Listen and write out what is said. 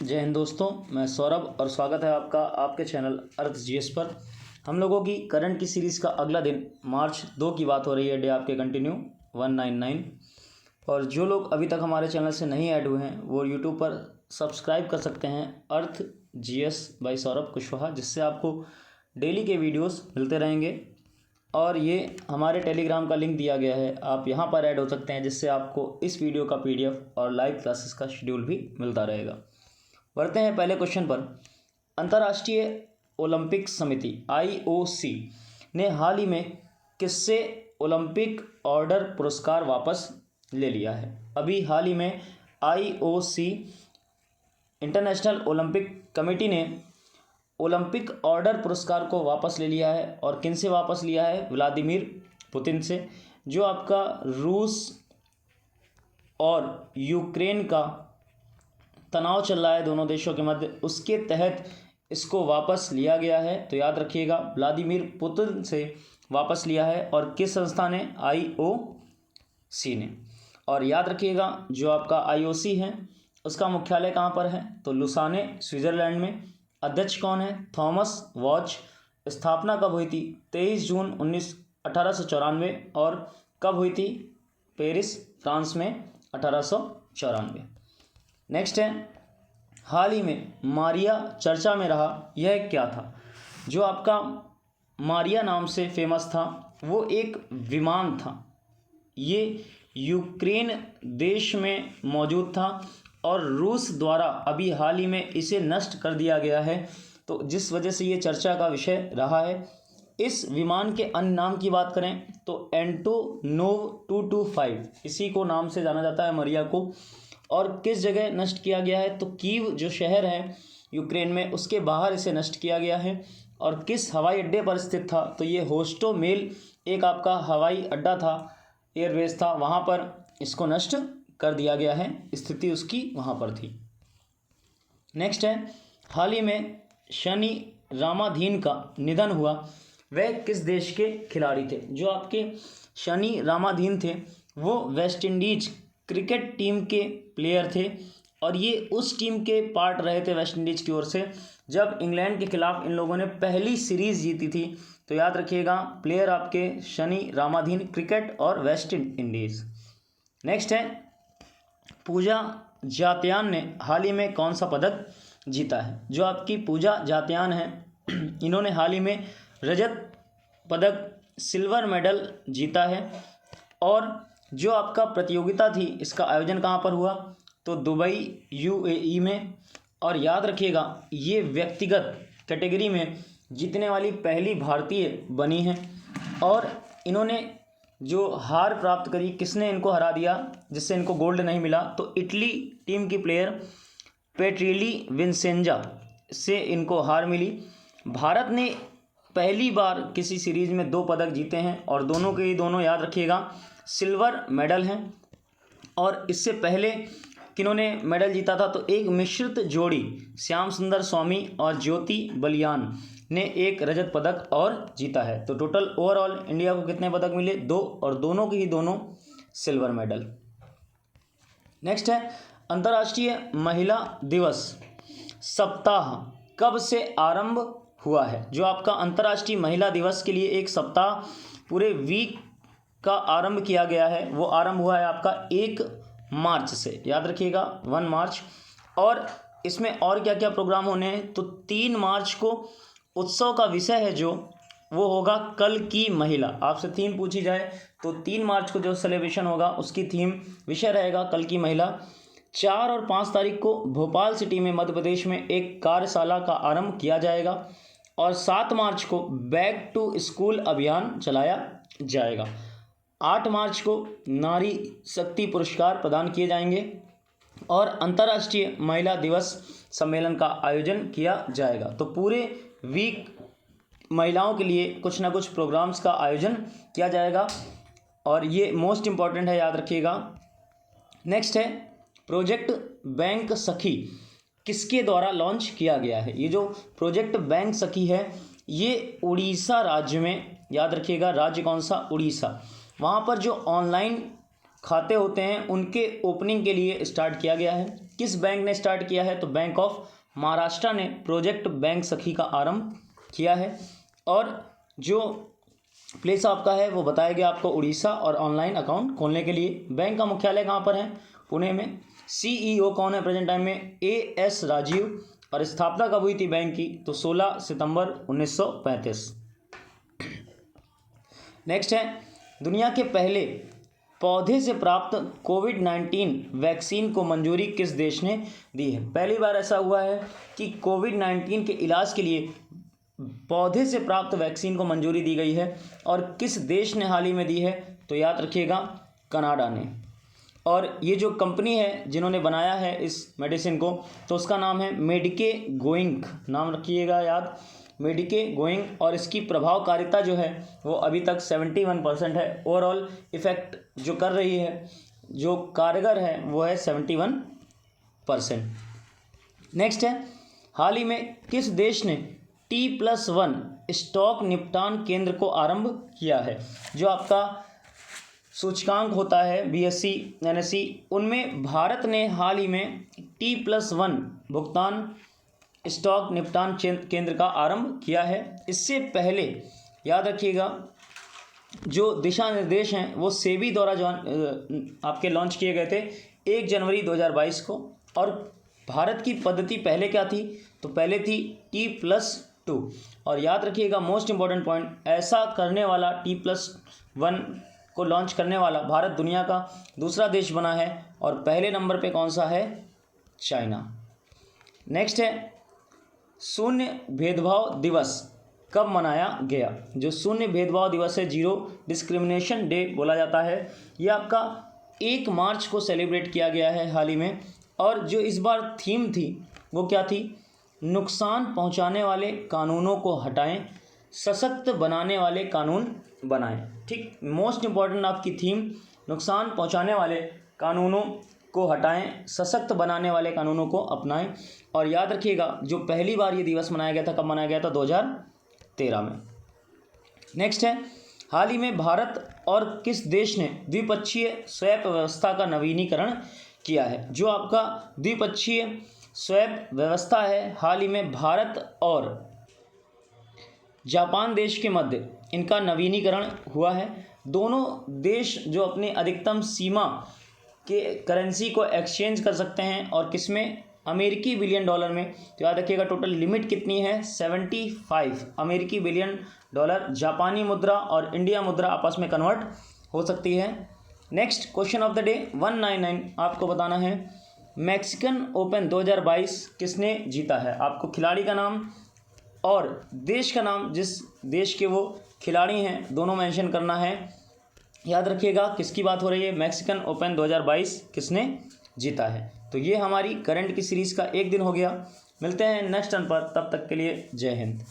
जय हिंद दोस्तों, मैं सौरभ और स्वागत है आपका आपके चैनल अर्थ जीएस पर। हम लोगों की करंट की सीरीज़ का अगला दिन मार्च 2 की बात हो रही है। डे आपके कंटिन्यू 199। और जो लोग अभी तक हमारे चैनल से नहीं ऐड हुए हैं वो यूट्यूब पर सब्सक्राइब कर सकते हैं अर्थ जीएस बाय सौरभ कुशवाहा, जिससे आपको डेली के वीडियोस मिलते रहेंगे। और ये हमारे टेलीग्राम का लिंक दिया गया है, आप यहाँ पर ऐड हो सकते हैं, जिससे आपको इस वीडियो का पीडीएफ और लाइव क्लासेस का शेड्यूल भी मिलता रहेगा। बढ़ते हैं पहले क्वेश्चन पर। अंतर्राष्ट्रीय ओलंपिक समिति IOC ने हाल ही में किससे ओलंपिक ऑर्डर पुरस्कार वापस ले लिया है? अभी हाल ही में IOC इंटरनेशनल ओलंपिक कमेटी ने ओलंपिक ऑर्डर पुरस्कार को वापस ले लिया है। और किन से वापस लिया है? व्लादिमीर पुतिन से, जो आपका रूस और यूक्रेन का तनाव चल रहा है दोनों देशों के मध्य, उसके तहत इसको वापस लिया गया है। तो याद रखिएगा, व्लादिमीर पुतिन से वापस लिया है। और किस संस्था ने? IOC ने। और याद रखिएगा, जो आपका IOC है उसका मुख्यालय कहाँ पर है? तो लुसाने, स्विट्ज़रलैंड में। अध्यक्ष कौन है? Thomas watch. स्थापना कब हुई थी? 23 जून 1894। और कब हुई थी? पेरिस, फ्रांस में 1894। नेक्स्ट है, हाल ही में मारिया चर्चा में रहा, यह क्या था? जो आपका मारिया नाम से फेमस था वो एक विमान था। ये यूक्रेन देश में मौजूद था और रूस द्वारा अभी हाल ही में इसे नष्ट कर दिया गया है, तो जिस वजह से ये चर्चा का विषय रहा है। इस विमान के अन्य नाम की बात करें तो एंटोनोव 225, इसी को नाम से जाना जाता है मारिया को। और किस जगह नष्ट किया गया है? तो कीव जो शहर है यूक्रेन में, उसके बाहर इसे नष्ट किया गया है। और किस हवाई अड्डे पर स्थित था? तो ये होस्टोमेल एक आपका हवाई अड्डा था, एयरबेस था, वहाँ पर इसको नष्ट कर दिया गया है। स्थिति उसकी वहाँ पर थी। नेक्स्ट है, हाल ही में शनि रामाधीन का निधन हुआ, वह किस देश के खिलाड़ी थे? जो आपके शनि रामाधीन थे वो वेस्ट इंडीज क्रिकेट टीम के प्लेयर थे। और ये उस टीम के पार्ट रहे थे वेस्ट इंडीज की ओर से जब इंग्लैंड के खिलाफ इन लोगों ने पहली सीरीज जीती थी। तो याद रखिएगा, प्लेयर आपके शनि रामाधीन, क्रिकेट और वेस्ट इंडीज। नेक्स्ट है, पूजा जात्यान ने हाल ही में कौन सा पदक जीता है? जो आपकी पूजा जात्यान है इन्होंने हाल ही में रजत पदक, सिल्वर मेडल जीता है। और जो आपका प्रतियोगिता थी, इसका आयोजन कहाँ पर हुआ? तो दुबई, UAE में। और याद रखिएगा, ये व्यक्तिगत कैटेगरी में जीतने वाली पहली भारतीय बनी है। और इन्होंने जो हार प्राप्त करी, किसने इनको हरा दिया जिससे इनको गोल्ड नहीं मिला? तो इटली टीम की प्लेयर पेट्रिली विंसेंजा से इनको हार मिली। भारत ने पहली बार किसी सीरीज में 2 पदक जीते हैं और दोनों के ही दोनों याद रखिएगा सिल्वर मेडल हैं। और इससे पहले किन्होंने मेडल जीता था? तो एक मिश्रित जोड़ी श्याम सुंदर स्वामी और ज्योति बलियान ने एक रजत पदक और जीता है। तो टोटल ओवरऑल इंडिया को कितने पदक मिले? 2, और दोनों के ही दोनों सिल्वर मेडल। नेक्स्ट है, अंतर्राष्ट्रीय महिला दिवस सप्ताह कब से आरंभ हुआ है? जो आपका अंतर्राष्ट्रीय महिला दिवस के लिए एक सप्ताह, पूरे वीक का आरंभ किया गया है, वो आरंभ हुआ है आपका 1 मार्च से। याद रखिएगा 1 मार्च। और इसमें और क्या क्या प्रोग्राम होने हैं? तो 3 मार्च को उत्सव का विषय है जो वो होगा कल की महिला। आपसे थीम पूछी जाए तो 3 मार्च को जो सेलिब्रेशन होगा उसकी थीम, विषय रहेगा कल की महिला। 4 और 5 तारीख को भोपाल सिटी में मध्य प्रदेश में एक कार्यशाला का आरंभ किया जाएगा। और 7 मार्च को बैक टू स्कूल अभियान चलाया जाएगा। 8 मार्च को नारी शक्ति पुरस्कार प्रदान किए जाएंगे। और अंतर्राष्ट्रीय महिला दिवस सम्मेलन का आयोजन किया जाएगा। तो पूरे वीक महिलाओं के लिए कुछ ना कुछ प्रोग्राम्स का आयोजन किया जाएगा और ये मोस्ट इम्पॉर्टेंट है, याद रखिएगा। नेक्स्ट है, प्रोजेक्ट बैंक सखी किसके द्वारा लॉन्च किया गया है? ये जो प्रोजेक्ट बैंक सखी है ये उड़ीसा राज्य में, याद रखिएगा राज्य कौन सा? उड़ीसा। वहाँ पर जो ऑनलाइन खाते होते हैं उनके ओपनिंग के लिए स्टार्ट किया गया है। किस बैंक ने स्टार्ट किया है? तो बैंक ऑफ महाराष्ट्र ने प्रोजेक्ट बैंक सखी का आरंभ किया है। और जो प्लेस आपका है वो बताया गया आपको उड़ीसा, और ऑनलाइन अकाउंट खोलने के लिए बैंक का मुख्यालय कहाँ पर है? पुणे में। सीईओ कौन है प्रेजेंट टाइम में? एएस राजीव। और स्थापना कब हुई थी बैंक की? तो 16 सितंबर 1935। नेक्स्ट है, दुनिया के पहले पौधे से प्राप्त कोविड-19 वैक्सीन को मंजूरी किस देश ने दी है? पहली बार ऐसा हुआ है कि कोविड-19 के इलाज के लिए पौधे से प्राप्त वैक्सीन को मंजूरी दी गई है। और किस देश ने हाल ही में दी है? तो याद रखिएगा, कनाडा ने। और ये जो कंपनी है जिन्होंने बनाया है इस मेडिसिन को, तो उसका नाम है मेडिके गोइंक, नाम रखिएगा याद, मेडिके गोइंक। और इसकी प्रभावकारिता जो है वो अभी तक 71% है। ओवरऑल इफेक्ट जो कर रही है, जो कारगर है, वो है 71%। नेक्स्ट है, हाल ही में किस देश ने T+1 स्टॉक निपटान केंद्र को आरंभ किया है? जो आपका सूचकांक होता है BSE NSE, उनमें भारत ने हाल ही में T+1 भुगतान स्टॉक निपटान केंद्र का आरंभ किया है। इससे पहले याद रखिएगा, जो दिशा निर्देश हैं वो सेबी द्वारा जो आपके लॉन्च किए गए थे 1 जनवरी 2022 को। और भारत की पद्धति पहले क्या थी? तो पहले थी T+2। और याद रखिएगा, मोस्ट इंपॉर्टेंट पॉइंट, ऐसा करने वाला T+1 को लॉन्च करने वाला भारत दुनिया का दूसरा देश बना है। और पहले नंबर पे कौन सा है? चाइना। नेक्स्ट है, शून्य भेदभाव दिवस कब मनाया गया? जो शून्य भेदभाव दिवस है, जीरो डिस्क्रिमिनेशन डे बोला जाता है, ये आपका 1 मार्च को सेलिब्रेट किया गया है हाल ही में। और जो इस बार थीम थी वो क्या थी? नुकसान पहुंचाने वाले कानूनों को हटाएं, सशक्त बनाने वाले कानून बनाएं। ठीक, मोस्ट इंपॉर्टेंट आपकी थीम, नुकसान पहुंचाने वाले कानूनों को हटाएं, सशक्त बनाने वाले कानूनों को अपनाएं। और याद रखिएगा, जो पहली बार ये दिवस मनाया गया था, कब मनाया गया था? 2013 में। नेक्स्ट है, हाल ही में भारत और किस देश ने द्विपक्षीय स्वैप व्यवस्था का नवीनीकरण किया है? जो आपका द्विपक्षीय स्वैप व्यवस्था है, हाल ही में भारत और जापान देश के मध्य इनका नवीनीकरण हुआ है। दोनों देश जो अपनी अधिकतम सीमा के करेंसी को एक्सचेंज कर सकते हैं, और किसमें? अमेरिकी बिलियन डॉलर में। तो याद रखिएगा, टोटल लिमिट कितनी है? 75 अमेरिकी बिलियन डॉलर। जापानी मुद्रा और इंडिया मुद्रा आपस में कन्वर्ट हो सकती है। Next question of the day 199, आपको बताना है मैक्सिकन ओपन 2022 किसने जीता है? आपको खिलाड़ी का नाम और देश का नाम, जिस देश के वो खिलाड़ी हैं, दोनों मेंशन करना है। याद रखिएगा किसकी बात हो रही है? मैक्सिकन ओपन 2022 किसने जीता है? तो ये हमारी करंट की सीरीज़ का 1 दिन हो गया। मिलते हैं नेक्स्ट टर्न पर, तब तक के लिए जय हिंद।